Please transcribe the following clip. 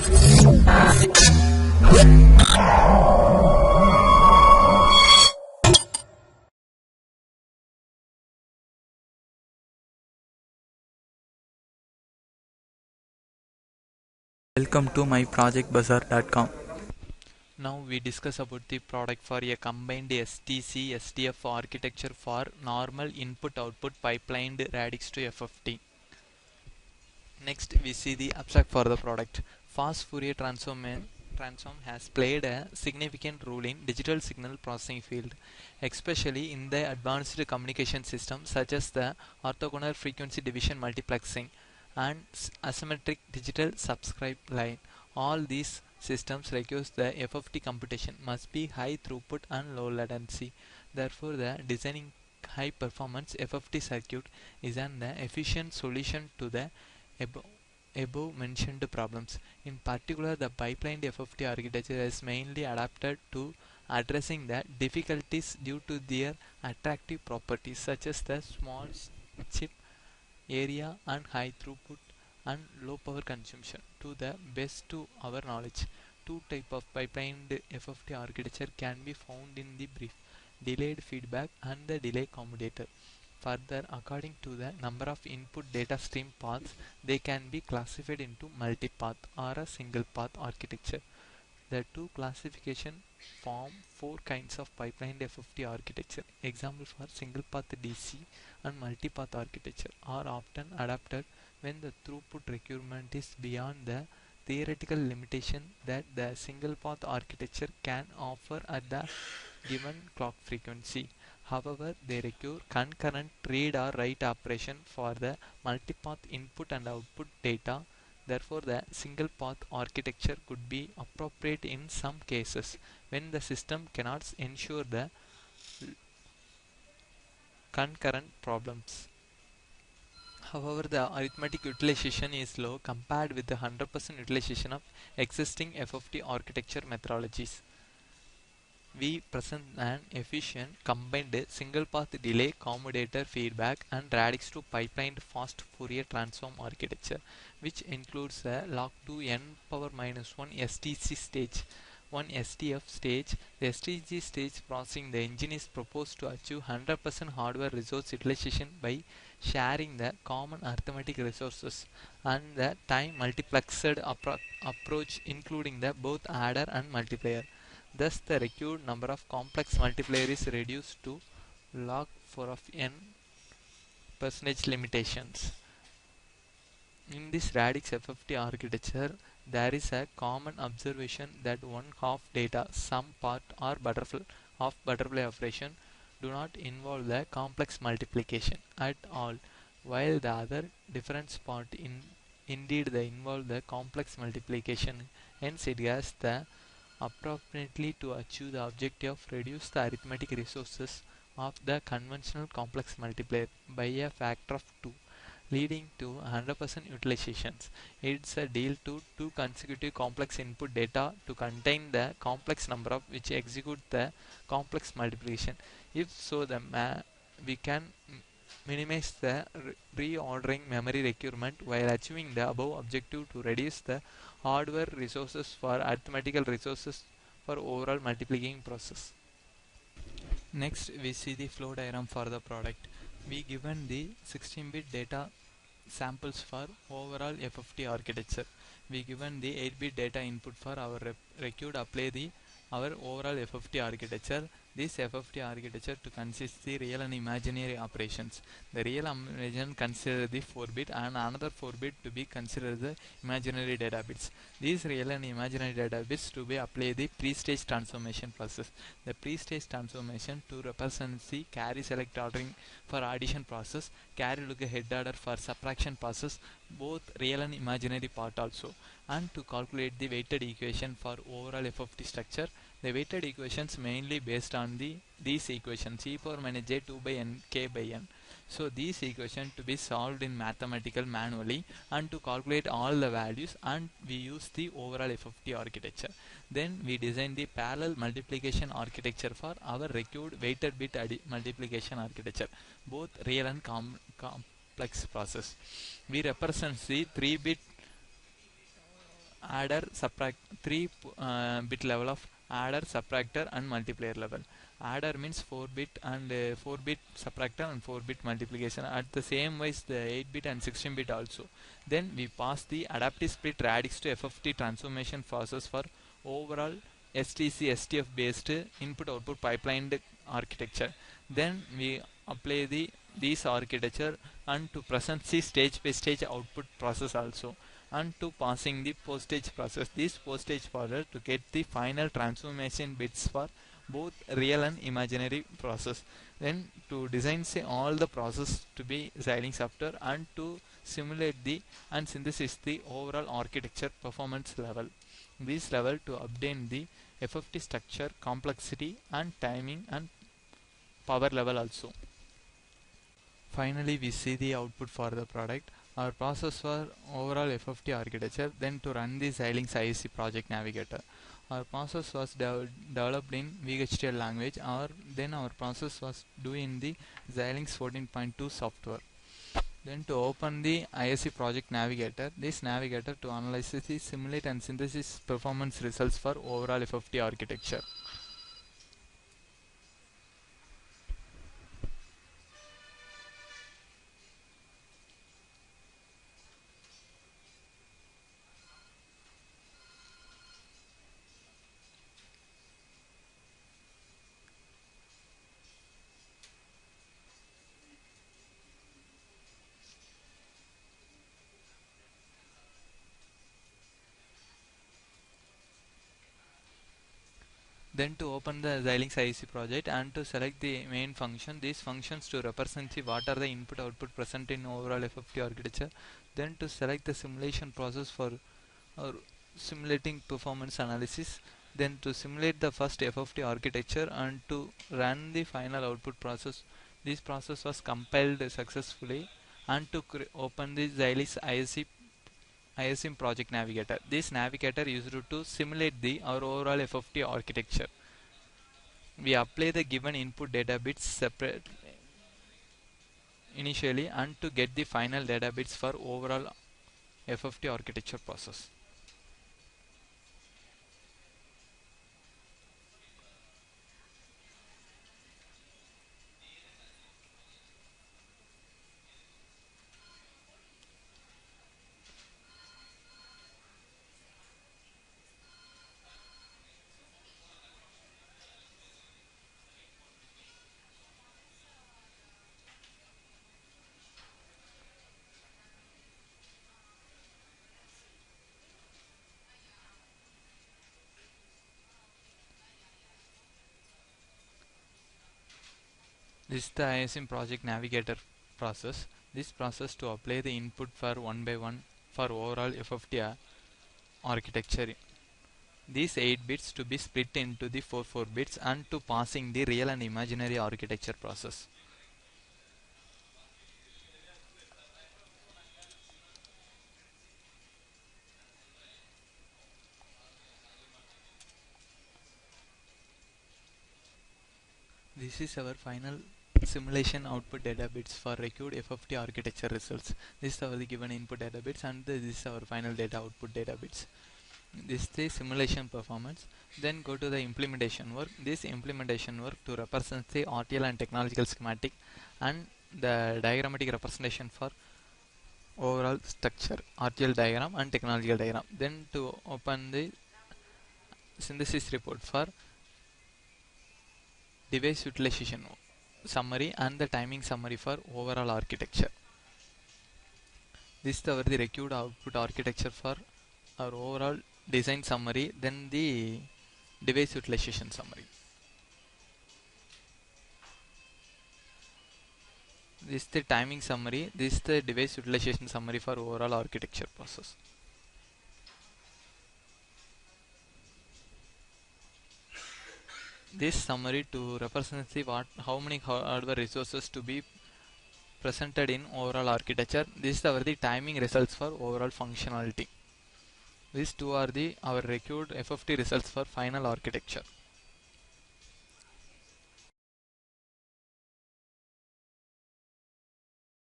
Welcome to MyProjectBazaar.com. Now we discuss about the product for a combined SDC-SDF architecture for normal input-output pipelined Radix-2 FFT. Next we see the abstract for the product. Fast Fourier transform has played a significant role in digital signal processing field, especially in the advanced communication systems such as the orthogonal frequency division multiplexing and asymmetric digital subscribe line. All these systems requires the FFT computation must be high throughput and low latency. Therefore, the designing high performance FFT circuit is an efficient solution to the above mentioned problems. In particular, the pipelined FFT architecture is mainly adapted to addressing the difficulties due to their attractive properties such as the small chip area and high throughput and low power consumption. To the best to our knowledge, two types of pipelined FFT architecture can be found in the brief: delayed feedback and the delay commutator. Further, according to the number of input data stream paths, they can be classified into multipath or a single path architecture. The two classification form four kinds of pipelined FFT architecture. Example for single path DC and multipath architecture are often adapted when the throughput requirement is beyond the theoretical limitation that the single path architecture can offer at the given clock frequency. However, they require concurrent read or write operation for the multipath input and output data. Therefore, the single path architecture could be appropriate in some cases when the system cannot ensure the concurrent problems. However, the arithmetic utilization is low compared with the 100% utilization of existing FFT architecture methodologies. We present an efficient combined single path delay commutator feedback and Radix-2 pipelined fast Fourier transform architecture, which includes a log2 n power minus 1 SDC stage, 1 SDF stage. The SDC stage processing the engine is proposed to achieve 100% hardware resource utilization by sharing the common arithmetic resources and the time multiplexed approach including the both adder and multiplier. Thus, the required number of complex multiplier is reduced to log 4 of n percentage limitations. In this Radix FFT architecture, there is a common observation that one half data, some part or butterfly operation do not involve the complex multiplication at all, while the other difference part indeed they involve the complex multiplication. Hence, it has the appropriately to achieve the objective of reduce the arithmetic resources of the conventional complex multiplier by a factor of 2, leading to 100% utilizations. It's a deal to two consecutive complex input data to contain the complex number of which execute the complex multiplication. If so, we can minimize the reordering memory requirement while achieving the above objective to reduce the hardware resources for arithmetical resources for overall multiplying process. Next, we see the flow diagram for the product. We given the 16-bit data samples for overall FFT architecture. We given the 8-bit data input for our required apply our overall FFT architecture. This FFT architecture to consist the real and imaginary operations. The real imaginary consider the 4-bit and another 4-bit to be considered the imaginary data bits. These real and imaginary data bits to be apply the pre-stage transformation process. The pre-stage transformation to represent the carry select ordering for addition process, carry look head order for subtraction process, both real and imaginary part also, and to calculate the weighted equation for overall FFT structure. The weighted equations mainly based on these equations e power minus j2 by n k by n. So these equations to be solved in mathematical manually and to calculate all the values, and we use the overall FFT architecture. Then we design the parallel multiplication architecture for our required weighted bit multiplication architecture, both real and complex process. We represent the 3-bit adder, subtract, 3 bit level of adder, subtractor and multiplier level. Adder means 4 bit and 4 bit subtractor and 4 bit multiplication. At the same ways the 8 bit and 16 bit also. Then we pass the adaptive split Radix-2 FFT transformation process for overall SDC-SDF based input output pipelined architecture. Then we apply these architecture and to present the stage by stage output process also, and to passing the postage process. This postage process to get the final transformation bits for both real and imaginary process. Then to design say all the process to be Xilinx software and to simulate the and synthesis the overall architecture performance level. This level to obtain the FFT structure, complexity and timing and power level also. Finally, we see the output for the product. Our process for overall FFT architecture, then to run the Xilinx ISC project navigator. Our process was developed in VHDL language, or then our process was due in the Xilinx 14.2 software. Then to open the ISC project navigator, this navigator to analyze the simulate and synthesis performance results for overall FFT architecture. Then to open the Xilinx IC project and to select the main function, these functions to represent what are the input output present in overall FFT architecture. Then to select the simulation process for simulating performance analysis. Then to simulate the first FFT architecture and to run the final output process. This process was compiled successfully, and to open the Xilinx ISM project navigator. This navigator is used to simulate our overall FFT architecture. We apply the given input data bits separate initially and to get the final data bits for overall FFT architecture process. This is the ISM project navigator process. This process to apply the input for one by one for overall FFT architecture. These 8 bits to be split into the 4 bits and to passing the real and imaginary architecture process. This is our final simulation output data bits for required FFT architecture results. This is our given input data bits, and this is our final data output data bits. This is the simulation performance. Then go to the implementation work. This implementation work to represent the RTL and technological schematic and the diagrammatic representation for overall structure, RTL diagram and technological diagram. Then to open the synthesis report for device utilization summary and the timing summary for overall architecture. This is the required output architecture for our overall design summary, then the device utilization summary. This is the timing summary, this is the device utilization summary for overall architecture process. This summary to represent how many hardware resources to be presented in overall architecture. This is the timing results for overall functionality. These two are our required FFT results for final architecture.